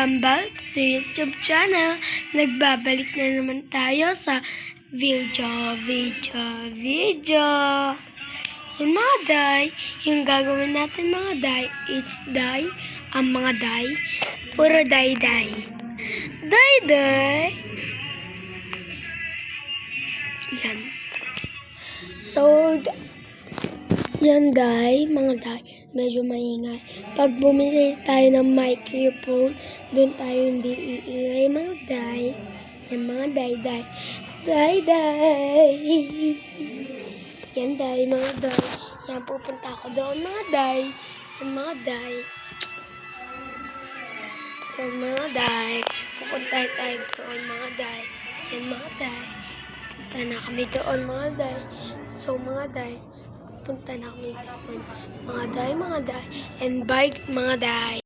Welcome back to YouTube channel. Nagbabalik na naman tayo sa video. Yung mga day, yung gagawin natin mga day, it's day, ang mga day, puro day. Yan. So, yan day, mga day, medyo maingay. Pag bumili tayo ng microphone, doon tayo hindi iingay mga day. Yan mga day. Yan day, mga day. Yan, pupunta ako doon mga day. Yan mga day. Yan mga day. Pupunta tayo doon mga day. Yan mga day. Punta na kami doon mga day. So mga day, punta na kami doon. Mga day. And bye mga day.